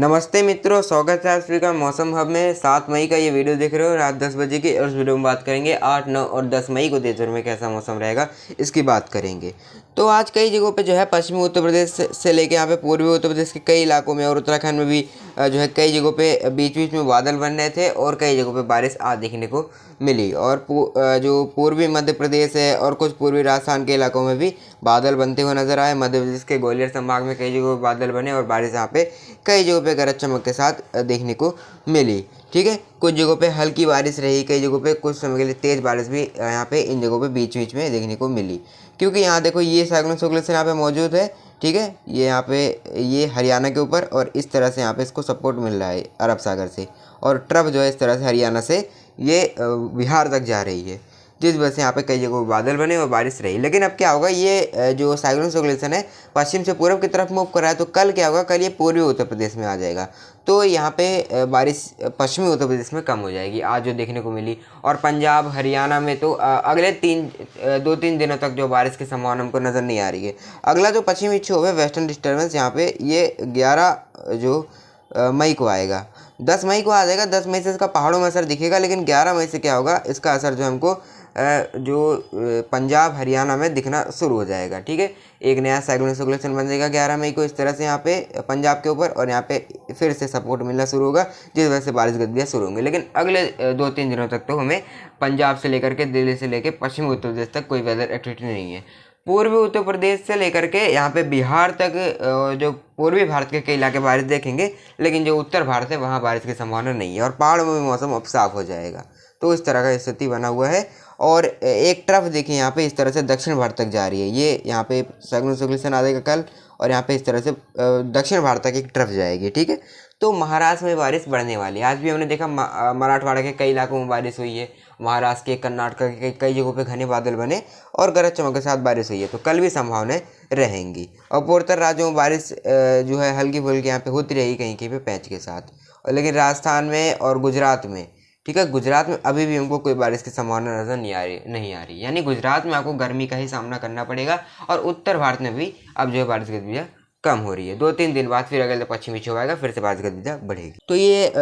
नमस्ते मित्रों, स्वागत है आप सभी का मौसम हब में। 7 मई का ये वीडियो देख रहे हो रात 10 बजे की। और इस वीडियो में बात करेंगे 8, 9 और 10 मई को देशभर में कैसा मौसम रहेगा, इसकी बात करेंगे। तो आज कई जगहों पे जो है पश्चिमी उत्तर प्रदेश से लेके यहाँ पे पूर्वी उत्तर प्रदेश के कई इलाकों में और उत्तराखंड में भी जो है कई जगहों पे बीच बीच में बादल बन रहे थे और कई जगहों पे बारिश आज देखने को मिली। और जो पूर्वी मध्य प्रदेश है और कुछ पूर्वी राजस्थान के इलाकों में भी बादल बनते हुए नजर आए। मध्य प्रदेश के ग्वालियर संभाग में कई जगहों पर बादल बने और बारिश यहाँ पे कई जगहों पे गरज चमक के साथ देखने को मिली। ठीक है, कुछ जगहों पे हल्की बारिश रही, कई जगहों पे कुछ समय के लिए तेज़ बारिश भी यहाँ पे इन जगहों पे बीच बीच में देखने को मिली। क्योंकि यहाँ देखो ये साइक्लोन सर्कुलेशन यहाँ पे मौजूद है। ठीक है, ये यहाँ पे ये हरियाणा के ऊपर और इस तरह से यहाँ पे इसको सपोर्ट मिल रहा है अरब सागर से, और ट्रफ जो है इस तरह से हरियाणा से ये बिहार तक जा रही है, जिस वजह से यहाँ पे कई जगहों बादल बने और बारिश रही। लेकिन अब क्या होगा, ये जो साइक्लोन सर्कुलेशन है पश्चिम से पूर्व की तरफ मूव कर रहा है, तो कल क्या होगा, कल ये पूर्वी उत्तर प्रदेश में आ जाएगा। तो यहाँ पे बारिश पश्चिमी उत्तर प्रदेश में कम हो जाएगी आज जो देखने को मिली। और पंजाब हरियाणा में तो अगले 2-3 दिनों तक जो बारिश की संभावना हमको नज़र नहीं आ रही है। अगला जो पश्चिमी विक्षोभ है वेस्टर्न डिस्टर्बेंस, यहाँ पे ये 11 जो मई को आएगा, 10 मई को आ जाएगा। 10 मई से इसका पहाड़ों में असर दिखेगा, लेकिन 11 मई से क्या होगा, इसका असर जो हमको पंजाब हरियाणा में दिखना शुरू हो जाएगा। ठीक है, एक नया साइक्लोनिक सर्कुलेशन बन जाएगा 11 मई को इस तरह से यहाँ पे पंजाब के ऊपर, और यहाँ पे फिर से सपोर्ट मिलना शुरू होगा, जिस वजह से बारिश गतिविधियाँ शुरू होंगी। लेकिन अगले 2-3 दिनों तक तो हमें पंजाब से लेकर के दिल्ली से लेकर पश्चिमी उत्तर प्रदेश तक कोई वेदर एक्टिविटी नहीं है। पूर्वी उत्तर प्रदेश से लेकर के यहाँ पे बिहार तक जो पूर्वी भारत के कई इलाके बारिश देखेंगे, लेकिन जो उत्तर भारत है वहाँ बारिश की संभावना नहीं है और पहाड़ों में भी मौसम अब साफ हो जाएगा। तो इस तरह का स्थिति बना हुआ है। और एक ट्रफ देखिए यहाँ पे इस तरह से दक्षिण भारत तक जा रही है, ये यहाँ पे साइक्लोन सर्कुलेशन आ जाएगा कल, और यहाँ पे इस तरह से दक्षिण भारत तक एक ट्रफ जाएगी। ठीक है, तो महाराष्ट्र में बारिश बढ़ने वाली है। आज भी हमने देखा मराठवाड़ा के कई इलाकों में बारिश हुई है, महाराष्ट्र के कर्नाटक के कई जगहों पे घने बादल बने और गरज चमक के साथ बारिश हुई है। तो कल भी संभावनाएं रहेंगी। और पूर्वोत्तर राज्यों में बारिश जो है हल्की फुल्की यहाँ पे होती रहेगी कहीं कहीं पे पैच के साथ। और लेकिन राजस्थान में और गुजरात में, ठीक है, गुजरात में अभी भी हमको कोई बारिश की संभावना नज़र नहीं आ रही। यानी गुजरात में आपको गर्मी का ही सामना करना पड़ेगा। और उत्तर भारत में भी अब जो है बारिश गतिविधियाँ कम हो रही है। 2-3 दिन बाद फिर अगले पश्चिमी विक्षोभ आएगा, फिर से बारिश गतिविधियाँ बढ़ेगी। तो ये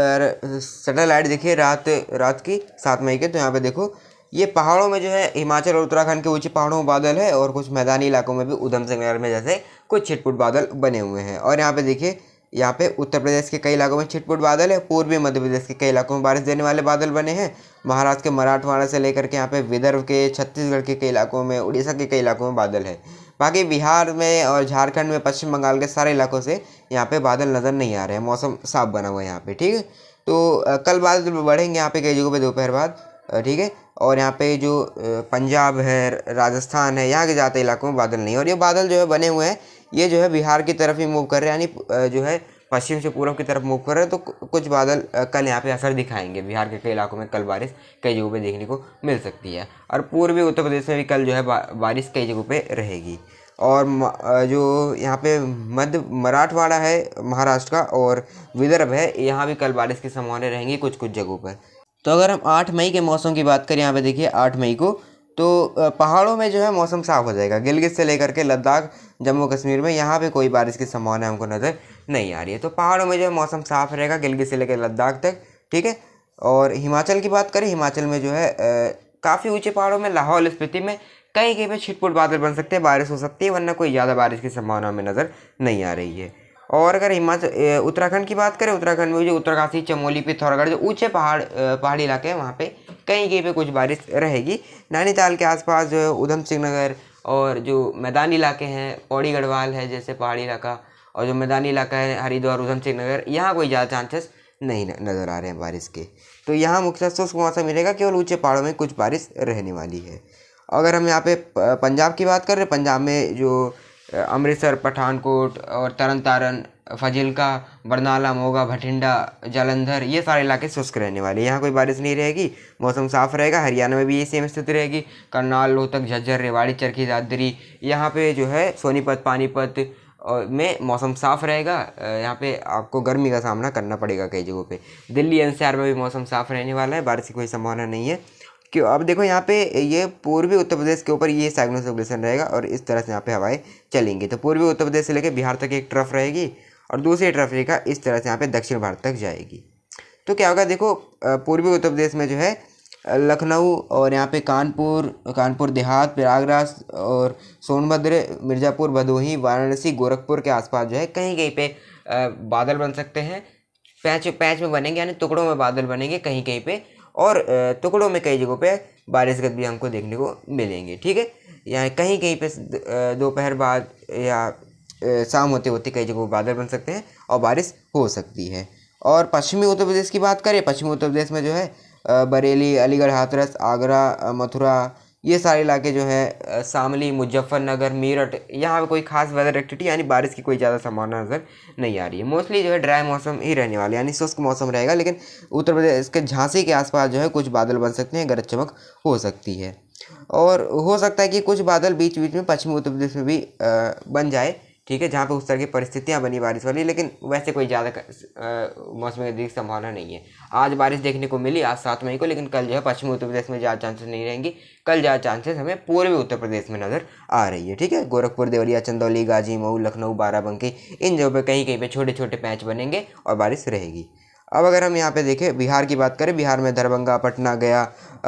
सैटेलाइट देखिए रात की 7 मई के, तो यहाँ पे देखो ये पहाड़ों में जो है हिमाचल और उत्तराखंड के ऊंचे पहाड़ों में बादल है, और कुछ मैदानी इलाकों में भी उधम सिंह नगर में जैसे कुछ छिटपुट बादल बने हुए हैं। और यहाँ पे देखिए, यहाँ पे उत्तर प्रदेश के कई इलाकों में छिटपुट बादल है, पूर्वी मध्य प्रदेश के कई इलाकों में बारिश देने वाले बादल बने हैं। महाराष्ट्र के मराठवाड़ा से लेकर के यहाँ पे विदर्भ के, छत्तीसगढ़ के कई इलाकों में, उड़ीसा के कई इलाकों में बादल है। बाकी बिहार में और झारखंड में, पश्चिम बंगाल के सारे इलाकों से यहाँ पे बादल नज़र नहीं आ रहे हैं, मौसम साफ बना हुआ है यहाँ पे। ठीक है, तो कल बादल बढ़ेंगे यहाँ पे कई जगहों पे दोपहर बाद। ठीक है, और यहाँ पे जो पंजाब है, राजस्थान है, यहाँ के ज़्यादा इलाकों में बादल नहीं है। और ये बादल जो है बने हुए हैं, ये जो है बिहार की तरफ ही मूव कर रहे हैं, यानी जो है पश्चिम से पूर्व की तरफ मूव कर रहे हैं। तो कुछ बादल कल यहाँ पे असर दिखाएंगे। बिहार के कई इलाकों में कल बारिश कई जगहों पे देखने को मिल सकती है। और पूर्वी उत्तर प्रदेश में भी कल जो है बारिश कई जगहों पे रहेगी। और जो यहाँ पे मध्य मराठवाड़ा है महाराष्ट्र का और विदर्भ है, यहाँ भी कल बारिश की संभावनाएं रहेंगी कुछ कुछ जगहों पर। तो अगर हम 8 मई के मौसम की बात करें, यहाँ पे देखिए 8 मई को तो पहाड़ों में जो है मौसम साफ हो जाएगा। गिलगित से लेकर के लद्दाख, जम्मू कश्मीर में यहाँ पे कोई बारिश की संभावना हमको नज़र नहीं आ रही है। तो पहाड़ों में जो है मौसम साफ रहेगा गिलगित से लेकर लद्दाख तक। ठीक है, और हिमाचल की बात करें, हिमाचल में जो है काफ़ी ऊंचे पहाड़ों में, लाहौल स्पीति में कहीं कहीं पे छिटपुट बादल बन सकते हैं, बारिश हो सकती है, वरना कोई ज़्यादा बारिश की संभावना हमें नज़र नहीं आ रही है। और अगर उत्तराखंड की बात करें, उत्तराखंड में जो उत्तरकाशी, चमोली, पिथौरागढ़ जो ऊंचे पहाड़ी इलाके हैं, वहाँ पे कहीं कहीं पे कुछ बारिश रहेगी। नैनीताल के आसपास जो है उधम सिंह नगर और जो मैदानी इलाके हैं, पौड़ी गढ़वाल है जैसे पहाड़ी इलाका, और जो मैदानी इलाका है हरिद्वार, उधम सिंह नगर, यहाँ कोई ज़्यादा चांसेस नहीं नज़र आ रहे हैं बारिश के। तो यहाँ मुख्यतः शुष्क मौसम मिलेगा, केवल ऊंचे पहाड़ों में कुछ बारिश रहने वाली है। अगर हम यहाँ पे पंजाब की बात करें, पंजाब में जो अमृतसर, पठानकोट और तरन तारण, फाजिल्का, बरनाला, मोगा, भटिंडा, जालंधर, ये सारे इलाके शुष्क रहने वाले हैं, यहाँ कोई बारिश नहीं रहेगी, मौसम साफ रहेगा। हरियाणा में भी ये सेम स्थिति रहेगी। करनाल, रोहतक, झज्जर, रेवाड़ी, चरखी दादरी, यहाँ पे जो है सोनीपत, पानीपत में मौसम साफ रहेगा। यहाँ पे आपको गर्मी का सामना करना पड़ेगा कई जगहों पे। दिल्ली एनसीआर में भी मौसम साफ रहने वाला है, बारिश की कोई संभावना नहीं है। क्यों, अब देखो यहाँ पे ये पूर्वी उत्तर प्रदेश के ऊपर ये साइक्लोन सर्कुलेशन रहेगा और इस तरह से यहाँ पे हवाएं चलेंगी। तो पूर्वी उत्तर प्रदेश से लेकर बिहार तक एक ट्रफ रहेगी, और दूसरी तरफ रेखा इस तरह से यहाँ पे दक्षिण भारत तक जाएगी। तो क्या होगा, देखो पूर्वी उत्तर प्रदेश में जो है लखनऊ और यहाँ पे कानपुर देहात, प्रयागराज और सोनभद्र, मिर्ज़ापुर, भदोही, वाराणसी, गोरखपुर के आसपास जो है कहीं कहीं पे बादल बन सकते हैं। पैच में बनेंगे, यानी टुकड़ों में बादल बनेंगे कहीं कहीं पे, और टुकड़ों में कई जगहों पे बारिश गत भी हमको देखने को मिलेंगे। ठीक है, यहाँ कहीं कहीं पे दोपहर बाद या शाम होते होते कई जगहों बादल बन सकते हैं और बारिश हो सकती है। और पश्चिमी उत्तर प्रदेश की बात करें, पश्चिमी उत्तर प्रदेश में जो है बरेली, अलीगढ़, हाथरस, आगरा, मथुरा, ये सारे इलाके जो है शामली, मुजफ्फरनगर, मेरठ, यहाँ पे कोई खास वेदर एक्टिविटी यानी बारिश की कोई ज़्यादा संभावना नज़र नहीं आ रही है। मोस्टली जो है ड्राई मौसम ही रहने वाला है, यानी शुष्क मौसम रहेगा। लेकिन उत्तर प्रदेश के झांसी के आसपास जो है कुछ बादल बन सकते हैं, गरज चमक हो सकती है। और हो सकता है कि कुछ बादल बीच बीच में पश्चिमी उत्तर प्रदेश में भी बन जाए। ठीक है, जहाँ पे उस तरह की परिस्थितियाँ बनी बारिश वाली, लेकिन वैसे कोई ज़्यादा मौसमी गतिविधि की संभावना नहीं है। आज बारिश देखने को मिली आज 7 मई को, लेकिन कल जो है पश्चिमी उत्तर प्रदेश में ज़्यादा चांसेस नहीं रहेंगी। कल ज़्यादा चांसेस हमें पूर्वी उत्तर प्रदेश में नज़र आ रही है। ठीक है, गोरखपुर, देवरिया, चंदौली, गाजी, मऊ, लखनऊ, बाराबंकी, इन जगहों पर कहीं कहीं पे छोटे छोटे पैच बनेंगे और बारिश रहेगी। अब अगर हम यहाँ पे देखें बिहार की बात करें, बिहार में दरभंगा, पटना, गया,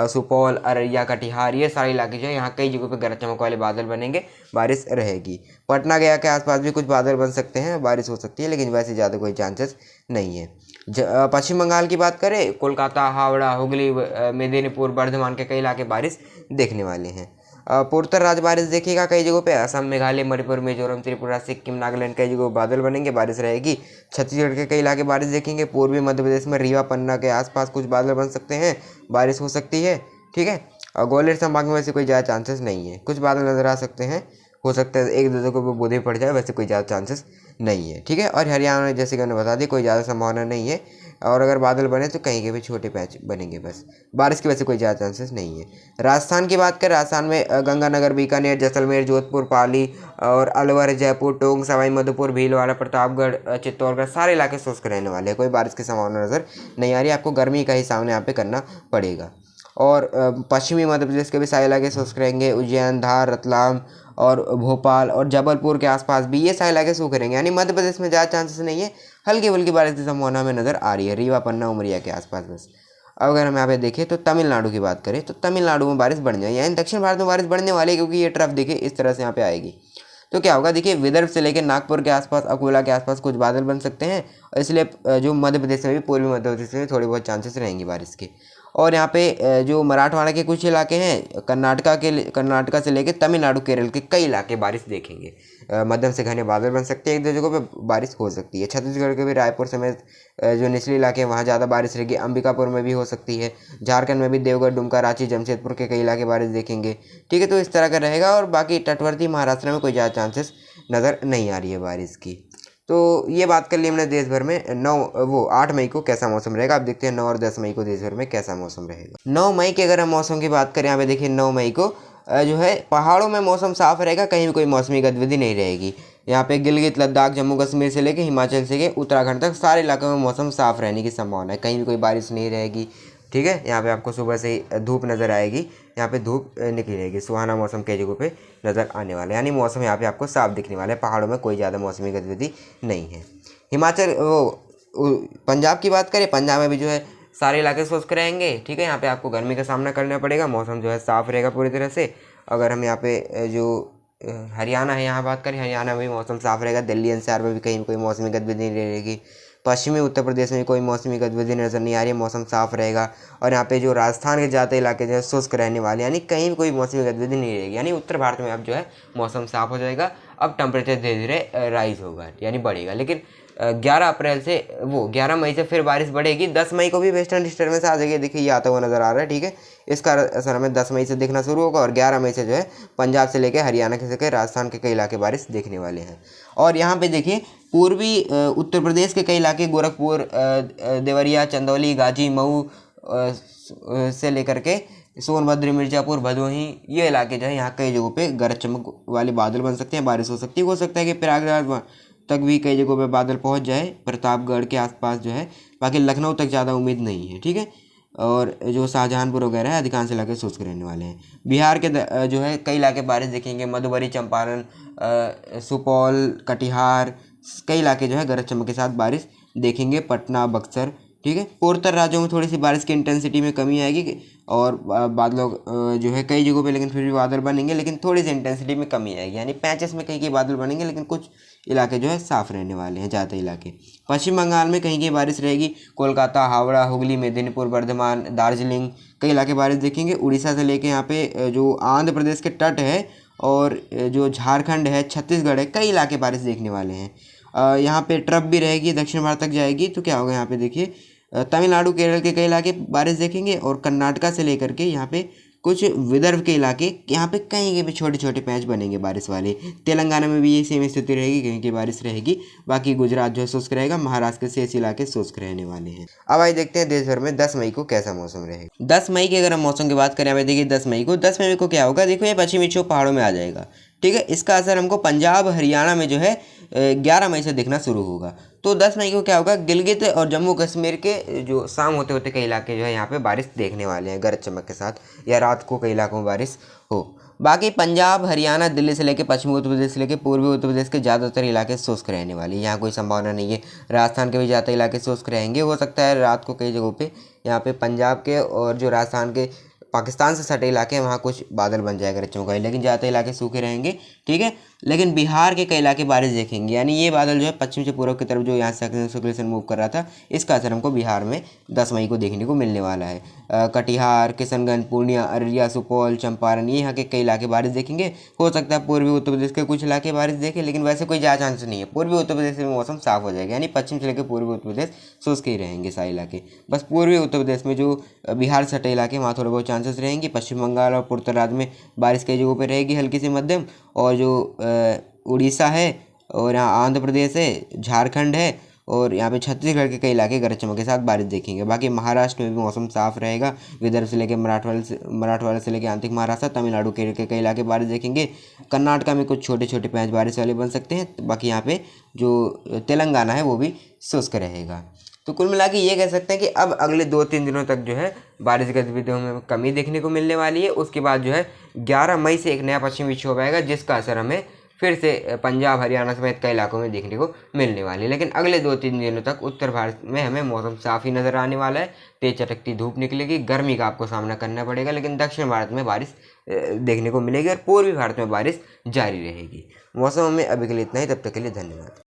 सुपौल, अररिया, कटिहार, ये सारे इलाके जो है यहाँ कई जगहों पे गरज चमक वाले बादल बनेंगे, बारिश रहेगी। पटना, गया के आसपास भी कुछ बादल बन सकते हैं, बारिश हो सकती है, लेकिन वैसे ज़्यादा कोई चांसेस नहीं है। पश्चिम बंगाल की बात करें, कोलकाता, हावड़ा, हुगली, मेदिनीपुर, बर्धमान के कई इलाके बारिश देखने वाले हैं। पूर्वोत्तर राज्य बारिश देखिएगा कई जगहों पे, असम, मेघालय, मणिपुर, मिजोरम, त्रिपुरा, सिक्किम, नागालैंड, कई जगहों बादल बनेंगे, बारिश रहेगी। छत्तीसगढ़ के कई इलाके बारिश देखेंगे। पूर्वी मध्य प्रदेश में रीवा, पन्ना के आसपास कुछ बादल बन सकते हैं, बारिश हो सकती है। ठीक है, और ग्वालियर संभाग में वैसे कोई ज़्यादा चांसेस नहीं है, कुछ बादल नजर आ सकते हैं, हो सकता है एक दो जगहों पर बूंदे पड़ जाए, वैसे कोई ज़्यादा चांसेस नहीं है। ठीक है, और हरियाणा में जैसे कि मैंने बता दी कोई ज़्यादा संभावना नहीं है, और अगर बादल बने तो कहीं के भी छोटे पैच बनेंगे, बस बारिश की वजह से कोई ज़्यादा चांसेस नहीं है। राजस्थान की बात करें, राजस्थान में गंगानगर, बीकानेर, जैसलमेर, जोधपुर, पाली और अलवर, जयपुर, टोंक, सवाई माधोपुर, भीलवाड़ा, प्रतापगढ़, चित्तौड़गढ़, सारे इलाके शुष्क रहने वाले हैं, कोई बारिश की संभावना नज़र नहीं आ रही। आपको गर्मी का ही सामने यहाँ पे करना पड़ेगा। और पश्चिमी मध्य प्रदेश के भी सारे इलाके शुष्क रहेंगे, उज्जैन, धार, रतलाम और भोपाल और जबलपुर के आसपास भी ये सारे इलाके सूखे रहेंगे, यानी मध्य प्रदेश में ज़्यादा चांसेस नहीं है, हल्की फुल्की बारिश की संभावना हमें नज़र आ रही है रीवा, पन्ना, उमरिया के आसपास बस। अब अगर हम यहाँ पे देखें तो तमिलनाडु की बात करें, तो तमिलनाडु में बारिश बढ़ जाए, यानी दक्षिण भारत में बारिश बढ़ने वाली है, क्योंकि ये ट्रफ देखिए इस तरह से यहाँ पे आएगी। तो क्या होगा, देखिए विदर्भ से लेकर नागपुर के आसपास, अकोला के आसपास कुछ बादल बन सकते हैं, और इसलिए जो मध्य प्रदेश में भी, पूर्वी मध्य प्रदेश में थोड़ी बहुत चांसेस रहेंगी बारिश के। और यहाँ पे जो मराठवाड़ा के कुछ इलाके हैं, कर्नाटका से लेकर तमिलनाडु, केरल के कई इलाके बारिश देखेंगे, मध्यम से घने बादल बन सकते हैं, एक दो जगहों पे बारिश हो सकती है। छत्तीसगढ़ के भी रायपुर समेत जो निचले इलाके हैं वहाँ ज़्यादा बारिश रहेगी, अंबिकापुर में भी हो सकती है, झारखंड में भी देवगढ़, दुमका, रांची, जमशेदपुर के कई इलाके बारिश देखेंगे। ठीक है, तो इस तरह का रहेगा, और बाकी तटवर्ती महाराष्ट्र में कोई ज़्यादा चांसेस नज़र नहीं आ रही है बारिश की। तो ये बात कर ली हमने देश भर में 8 मई को कैसा मौसम रहेगा। अब देखते हैं 9 और 10 मई को देश भर में कैसा मौसम रहेगा। 9 मई की अगर हम मौसम की बात करें, यहाँ पे देखिए 9 मई को जो है पहाड़ों में मौसम साफ रहेगा, कहीं भी कोई मौसमी गतिविधि नहीं रहेगी। यहाँ पे गिलगित, लद्दाख, जम्मू कश्मीर से लेकर हिमाचल से लेकर उत्तराखंड तक सारे इलाकों में मौसम साफ रहने की संभावना है, कहीं भी कोई बारिश नहीं रहेगी। ठीक है, यहाँ पे आपको सुबह से ही धूप नज़र आएगी, यहाँ पे धूप निकली रहेगी, सुहाना मौसम कई जगहों पे नज़र आने वाला है, यानी मौसम यहाँ पे आपको साफ दिखने वाला है, पहाड़ों में कोई ज़्यादा मौसमी गतिविधि नहीं है। हिमाचल पंजाब की बात करें, पंजाब में भी जो है सारे इलाके शुष्क रहेंगे। ठीक है, यहाँ पे आपको गर्मी का सामना करना पड़ेगा, मौसम जो है साफ़ रहेगा पूरी तरह से। अगर हम यहाँ पे जो हरियाणा है यहाँ बात करें, हरियाणा में भी मौसम साफ रहेगा, दिल्ली एनसीआर में भी कहीं कोई मौसमी गतिविधि नहीं रहेगी, पश्चिमी उत्तर प्रदेश में कोई मौसमी गतिविधि नज़र नहीं आ रही है, मौसम साफ रहेगा। और यहाँ पे जो राजस्थान के ज़्यादा इलाके जो है शुष्क रहने वाले, यानी कहीं भी कोई मौसमी गतिविधि नहीं रहेगी, यानी उत्तर भारत में अब जो है मौसम साफ हो जाएगा। अब टेम्परेचर धीरे धीरे राइज होगा, यानी बढ़ेगा, लेकिन 11 मई से फिर बारिश बढ़ेगी। 10 मई को भी वेस्टर्न डिस्टर्बेंस आ जाएगी, देखिए ये आता हुआ नज़र आ रहा है। ठीक है, इसका असर हमें 10 मई से देखना शुरू होगा, और 11 मई से जो है पंजाब से लेकर हरियाणा के लेकर राजस्थान के कई इलाके बारिश देखने वाले हैं। और यहाँ पे देखिए पूर्वी उत्तर प्रदेश के कई इलाके, गोरखपुर, देवरिया, चंदौली, गाजी, मऊ से लेकर के सोनभद्र, मिर्ज़ापुर, भदोही, ये इलाके जो है यहाँ कई जगहों पे गरज चमक वाले बादल बन सकते हैं, बारिश हो सकती है। हो सकता है कि प्रयागराज तक भी कई जगहों पे बादल पहुँच जाए, प्रतापगढ़ के आसपास जो है, बाकी लखनऊ तक ज़्यादा उम्मीद नहीं है। ठीक है, और जो शाहजहांपुर वगैरह है अधिकांश इलाके शुष्क रहने वाले हैं। बिहार के जो है कई इलाके बारिश देखेंगे, मधुबनी, चंपारण, सुपौल, कटिहार, कई इलाके जो है गरज चमक के साथ बारिश देखेंगे, पटना, बक्सर, ठीक है। पूर्वोत्तर राज्यों में थोड़ी सी बारिश की इंटेंसिटी में कमी आएगी और बादलों जो है कई जगहों पे लेकिन फिर भी बादल बनेंगे, लेकिन थोड़ी सी इंटेंसिटी में कमी आएगी, यानी पैचेस में कहीं के बादल बनेंगे, लेकिन कुछ इलाके जो है साफ रहने वाले हैं, ज़्यादा इलाके। पश्चिम बंगाल में कहीं की बारिश रहेगी, कोलकाता, हावड़ा, हुगली, मेदिनीपुर, बर्धमान, दार्जिलिंग, कई इलाके बारिश देखेंगे। उड़ीसा से लेके यहाँ पे जो आंध्र प्रदेश के तट है और जो झारखंड है, छत्तीसगढ़ है, कई इलाके बारिश देखने वाले हैं। यहाँ पे ट्रफ भी रहेगी, दक्षिण भारत तक जाएगी, तो क्या होगा यहाँ पे देखिए, तमिलनाडु, केरल के कई इलाके बारिश देखेंगे और कर्नाटका से लेकर के यहाँ पे कुछ विदर्भ के इलाके, यहाँ पे कहीं के भी छोटे छोटे पैच बनेंगे बारिश वाले। तेलंगाना में भी ये सेम स्थिति रहेगी, कहीं की बारिश रहेगी। बाकी गुजरात जो है शुष्क रहेगा, महाराष्ट्र के शेष इलाके शुष्क रहने वाले हैं। अब आइए देखते हैं देश भर में 10 मई को कैसा मौसम रहेगा। 10 मई की अगर हम मौसम की बात करें, हमें देखिए 10 मई को क्या होगा, देखो ये पश्चिमी विक्षोभ पहाड़ों में आ जाएगा, ठीक है। इसका असर हमको पंजाब, हरियाणा में जो है 11 मई से दिखना शुरू होगा। तो 10 मई को क्या होगा, गिलगित और जम्मू कश्मीर के जो शाम होते होते कई इलाके जो है यहाँ पे बारिश देखने वाले हैं गरज चमक के साथ, या रात को कई इलाकों में बारिश हो। बाकी पंजाब, हरियाणा, दिल्ली से लेकर पश्चिमी उत्तर प्रदेश से लेकर पूर्वी उत्तर प्रदेश के ज़्यादातर इलाके शुष्क रहने वाले हैं, यहाँ कोई संभावना नहीं है। राजस्थान के भी ज़्यादा इलाके शुष्क रहेंगे, हो सकता है रात को कई जगहों पे यहाँ पे पंजाब के और जो राजस्थान के पाकिस्तान से सटे इलाके हैं वहाँ कुछ बादल बन जाएगा, गरज चमक, लेकिन ज़्यादातर इलाके सूखे रहेंगे, ठीक है। लेकिन बिहार के कई इलाके बारिश देखेंगे, यानी ये बादल जो है पश्चिम से पूर्व की तरफ जो यहाँ से सर्कुलेशन मूव कर रहा था, इसका असर हमको बिहार में 10 मई को देखने को मिलने वाला है। कटिहार, किशनगंज, पूर्णिया, अररिया, सुपौल, चंपारण, ये यहाँ के कई इलाके बारिश देखेंगे। हो सकता है पूर्वी उत्तर प्रदेश के कुछ इलाके बारिश देखें, लेकिन वैसे कोई ज़्यादा चांस नहीं है। पूर्वी उत्तर प्रदेश में मौसम साफ हो जाएगा, यानी पश्चिम से लेकर पूर्वी उत्तर प्रदेश शुष्क ही रहेंगे सारे इलाके। बस पूर्वी उत्तर प्रदेश में जो बिहार से सटे इलाके वहाँ थोड़े बहुत चांसेस रहेंगे। पश्चिम बंगाल और पूर्वोत्तर राज्य में बारिश कई जगहों पर रहेगी हल्की से मध्यम, और जो उड़ीसा है और यहाँ आंध्र प्रदेश है, झारखंड है और यहाँ पे छत्तीसगढ़ के कई इलाके गरज चमक के साथ बारिश देखेंगे। बाकी महाराष्ट्र में भी मौसम साफ रहेगा, विदर्भ से लेकर मराठवाड़ा से लेकर आंतरिक महाराष्ट्र, तमिलनाडु के कई इलाके बारिश देखेंगे। कर्नाटका में कुछ छोटे छोटे पैच बारिश वाले बन सकते हैं। बाकी यहाँ पे जो तेलंगाना है वो भी शुष्क रहेगा। तो कुल मिला के ये कह सकते हैं कि अब अगले 2-3 दिनों तक जो है बारिश गतिविधियों में कमी देखने को मिलने वाली है। उसके बाद जो है 11 मई से एक नया पश्चिमी विक्षोभ आएगा, जिसका असर हमें फिर से पंजाब, हरियाणा समेत कई इलाकों में देखने को मिलने वाली है। लेकिन अगले 2-3 दिनों तक उत्तर भारत में हमें मौसम साफ ही नज़र आने वाला है। तेज चटकती धूप निकलेगी, गर्मी का आपको सामना करना पड़ेगा, लेकिन दक्षिण भारत में बारिश देखने को मिलेगी और पूर्वी भारत में बारिश जारी रहेगी। मौसम में अभी के लिए इतना ही, तब तक के लिए धन्यवाद।